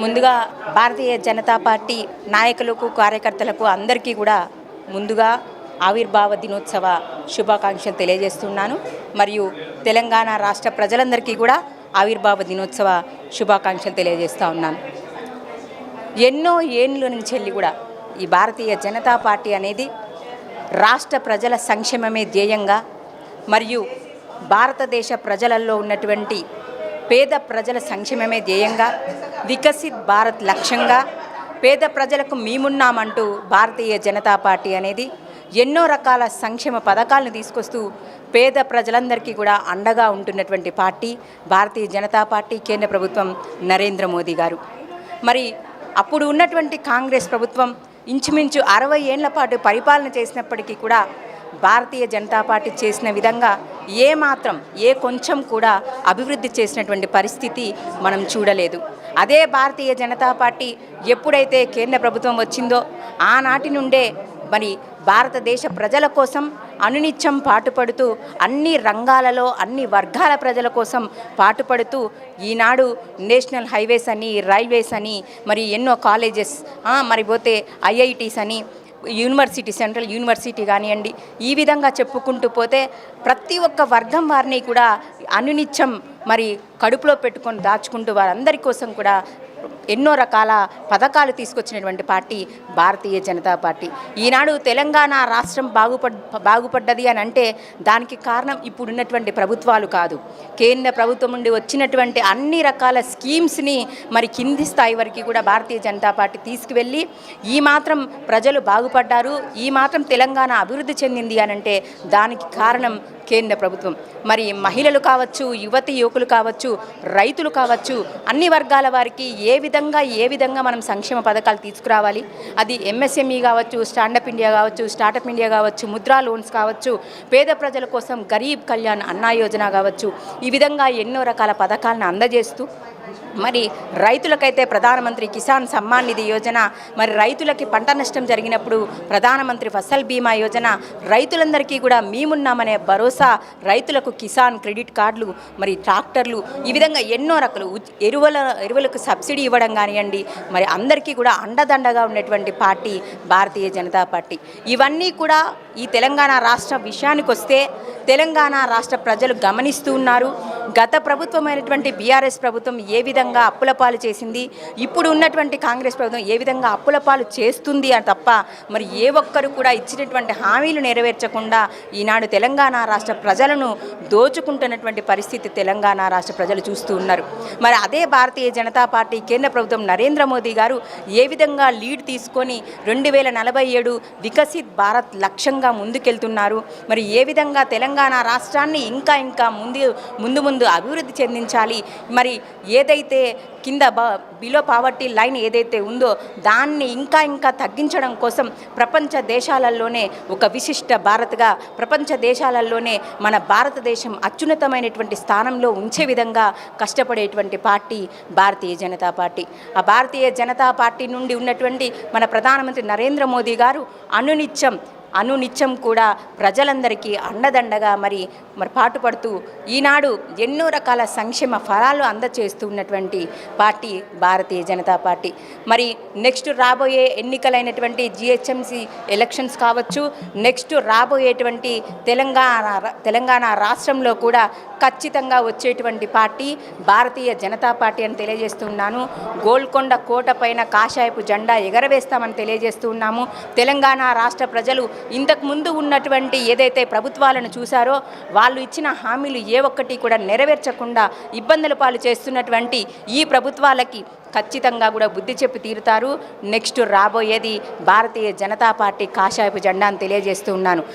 ముందుగా భారతీయ జనతా పార్టీ నాయకులకు కార్యకర్తలకు అందరికీ కూడా ముందుగా ఆవిర్భావ దినోత్సవ శుభాకాంక్షలు తెలియజేస్తున్నాను. మరియు తెలంగాణ రాష్ట్ర ప్రజలందరికీ కూడా ఆవిర్భావ దినోత్సవ శుభాకాంక్షలు తెలియజేస్తూ ఉన్నాను. ఎన్నో ఏళ్ళ నుంచి వెళ్ళి కూడా ఈ భారతీయ జనతా పార్టీ అనేది రాష్ట్ర ప్రజల సంక్షేమమే ధ్యేయంగా మరియు భారతదేశ ప్రజలలో ఉన్నటువంటి పేద ప్రజల సంక్షేమమే ధ్యేయంగా వికసిత్ భారత్ లక్ష్యంగా పేద ప్రజలకు మేమున్నామంటూ భారతీయ జనతా పార్టీ అనేది ఎన్నో రకాల సంక్షేమ పథకాలను తీసుకొస్తూ పేద ప్రజలందరికీ కూడా అండగా ఉంటున్నటువంటి పార్టీ భారతీయ జనతా పార్టీ, కేంద్ర ప్రభుత్వం నరేంద్ర మోదీ గారు. మరి అప్పుడు ఉన్నటువంటి కాంగ్రెస్ ప్రభుత్వం ఇంచుమించు 60 ఏళ్ల పాటు పరిపాలన చేసినప్పటికీ కూడా భారతీయ జనతా పార్టీ చేసిన విధంగా ఏ కొంచెం కూడా అభివృద్ధి చేసినటువంటి పరిస్థితి మనం చూడలేదు. అదే భారతీయ జనతా పార్టీ ఎప్పుడైతే కేంద్ర ప్రభుత్వం వచ్చిందో ఆనాటి నుండే మరి భారతదేశ ప్రజల కోసం అనునిత్యం పాటుపడుతూ అన్ని రంగాలలో అన్ని వర్గాల ప్రజల కోసం పాటుపడుతూ ఈనాడు నేషనల్ హైవేస్ అని, రైల్వేస్ అని, మరి ఎన్నో కాలేజెస్, మరి పోతే ఐఐటీస్ అని, యూనివర్సిటీ, సెంట్రల్ యూనివర్సిటీ కానివ్వండి, ఈ విధంగా చెప్పుకుంటూ పోతే ప్రతి ఒక్క వర్గం వారిని కూడా అనునిత్యం మరి కడుపులో పెట్టుకొని దాచుకుంటూ వారందరి కోసం కూడా ఎన్నో రకాల పథకాలు తీసుకొచ్చినటువంటి పార్టీ భారతీయ జనతా పార్టీ. ఈనాడు తెలంగాణ రాష్ట్రం బాగుపడ్డది అని అంటే దానికి కారణం ఇప్పుడున్నటువంటి ప్రభుత్వాలు కాదు, కేంద్ర ప్రభుత్వం నుండి వచ్చినటువంటి అన్ని రకాల స్కీమ్స్ని మరి కింది స్థాయి వరకు కూడా భారతీయ జనతా పార్టీ తీసుకువెళ్ళి ఈ మాత్రం ప్రజలు బాగుపడ్డారు, ఈ మాత్రం తెలంగాణ అభివృద్ధి చెందింది అని అంటే దానికి కారణం కేంద్ర ప్రభుత్వం. మరి మహిళలు కావచ్చు, యువతి యువకులు కావచ్చు, రైతులు కావచ్చు, అన్ని వర్గాల వారికి ఏ విధంగా మనం సంక్షేమ పథకాలు తీసుకురావాలి, అది ఎంఎస్ఎంఈ కావచ్చు, స్టాండప్ ఇండియా కావచ్చు, స్టార్టప్ ఇండియా కావచ్చు, ముద్రా లోన్స్ కావచ్చు, పేద ప్రజల కోసం గరీబ్ కళ్యాణ్ అన్నా యోజన కావచ్చు, ఈ విధంగా ఎన్నో రకాల పథకాలను అందజేస్తూ మరి రైతులకైతే ప్రధానమంత్రి కిసాన్ సమ్మాన్ నిధి యోజన, మరి రైతులకి పంట నష్టం జరిగినప్పుడు ప్రధానమంత్రి ఫసల్ బీమా యోజన, రైతులందరికీ కూడా మేమున్నామనే భరోసా, రైతులకు కిసాన్ క్రెడిట్ కార్డులు, మరి ట్రాక్టర్లు, ఈ విధంగా ఎన్నో రకాలు ఎరువులకు సబ్సిడీ ఇవ్వడం కానివ్వండి, మరి అందరికీ కూడా అండదండగా ఉన్నటువంటి పార్టీ భారతీయ జనతా పార్టీ. ఇవన్నీ కూడా ఈ తెలంగాణ రాష్ట్ర విషయానికి వస్తే తెలంగాణ రాష్ట్ర ప్రజలు గమనిస్తూ ఉన్నారు. గత ప్రభుత్వమైనటువంటి బీఆర్ఎస్ ప్రభుత్వం ఏ విధంగా అప్పుల పాలు చేసింది, ఇప్పుడు ఉన్నటువంటి కాంగ్రెస్ ప్రభుత్వం ఏ విధంగా అప్పుల పాలు చేస్తుంది అని తప్ప మరి ఏ ఒక్కరు కూడా ఇచ్చినటువంటి హామీలు నెరవేర్చకుండా ఈనాడు తెలంగాణ రాష్ట్ర ప్రజలను దోచుకుంటున్నటువంటి పరిస్థితి తెలంగాణ రాష్ట్ర ప్రజలు చూస్తూ ఉన్నారు. మరి అదే భారతీయ జనతా పార్టీ, కేంద్ర ప్రభుత్వం నరేంద్ర మోదీ గారు ఏ విధంగా లీడ్ తీసుకొని 2047 వికసిత్ భారత్ లక్ష్యంగా ముందుకెళ్తున్నారు. మరి ఏ విధంగా తెలంగాణ రాష్ట్రాన్ని ఇంకా ముందు అభివృద్ధి చెందించాలి, మరి ఏదైతే కింద బిలో పావర్టీ లైన్ ఏదైతే ఉందో దాన్ని ఇంకా తగ్గించడం కోసం ప్రపంచ దేశాలలోనే ఒక విశిష్ట భారత్గా, ప్రపంచ దేశాలలోనే మన భారతదేశం అత్యున్నతమైనటువంటి స్థానంలో ఉంచే విధంగా కష్టపడేటువంటి పార్టీ భారతీయ జనతా పార్టీ. ఆ భారతీయ జనతా పార్టీ నుండి ఉన్నటువంటి మన ప్రధానమంత్రి నరేంద్ర మోదీ గారు అనునిత్యం కూడా ప్రజలందరికీ అండదండగా మరి పాటుపడుతూ ఈనాడు ఎన్నో రకాల సంక్షేమ ఫలాలు అందచేస్తూ ఉన్నటువంటి పార్టీ భారతీయ జనతా పార్టీ. మరి నెక్స్ట్ రాబోయే ఎన్నికలైనటువంటి జిహెచ్ఎంసీ ఎలక్షన్స్ కావచ్చు, నెక్స్ట్ రాబోయేటువంటి తెలంగాణ రాష్ట్రంలో కూడా ఖచ్చితంగా వచ్చేటువంటి పార్టీ భారతీయ జనతా పార్టీ అని తెలియజేస్తున్నాను. గోల్కొండ కోట పైన కాషాయపు జెండా ఎగరవేస్తామని తెలియజేస్తున్నాము. తెలంగాణ రాష్ట్ర ప్రజలు ఇంతకుముందు ఉన్నటువంటి ఏదైతే ప్రభుత్వాలను చూశారో వాళ్ళు ఇచ్చిన హామీలు ఏ ఒక్కటి కూడా నెరవేర్చకుండా ఇబ్బందుల పాలు చేస్తున్నటువంటి ఈ ప్రభుత్వాలకి ఖచ్చితంగా కూడా బుద్ధి చెప్పి తీరుతారు. నెక్స్ట్ రాబోయేది భారతీయ జనతా పార్టీ కాషాయపు జెండా అని తెలియజేస్తూ ఉన్నాను.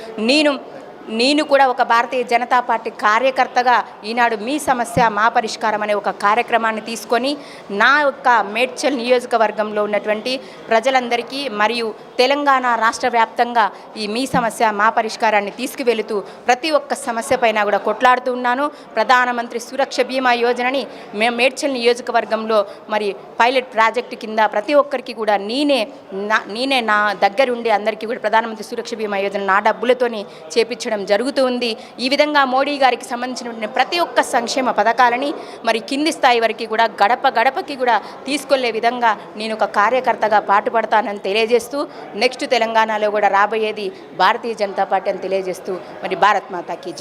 నేను కూడా ఒక భారతీయ జనతా పార్టీ కార్యకర్తగా ఈనాడు మీ సమస్య మా పరిష్కారం అనే ఒక కార్యక్రమాన్ని తీసుకొని నా యొక్క మేడ్చల్ నియోజకవర్గంలో ఉన్నటువంటి ప్రజలందరికీ మరియు తెలంగాణ రాష్ట్ర వ్యాప్తంగా ఈ మీ సమస్య మా పరిష్కారాన్ని తీసుకువెళుతూ ప్రతి ఒక్క సమస్య పైన కూడా కొట్లాడుతూ ఉన్నాను. ప్రధానమంత్రి సురక్ష బీమా యోజనని మేడ్చల్ నియోజకవర్గంలో మరి పైలట్ ప్రాజెక్టు కింద ప్రతి ఒక్కరికి కూడా నేనే నా దగ్గరుండి అందరికీ కూడా ప్రధానమంత్రి సురక్ష బీమా యోజన నా డబ్బులతోని చేపించడం అందించడం జరుగుతుంది. ఈ విధంగా మోడీ గారికి సంబంధించిన ప్రతి ఒక్క సంక్షేమ పథకాలని మరి కింది స్థాయి వరకు కూడా గడప గడపకి కూడా తీసుకెళ్లే విధంగా నేను ఒక కార్యకర్తగా పాటుపడతానని తెలియజేస్తూ నెక్స్ట్ తెలంగాణలో కూడా రాబోయేది భారతీయ జనతా పార్టీ అని తెలియజేస్తూ మరి భారత్ మాతాకి జై.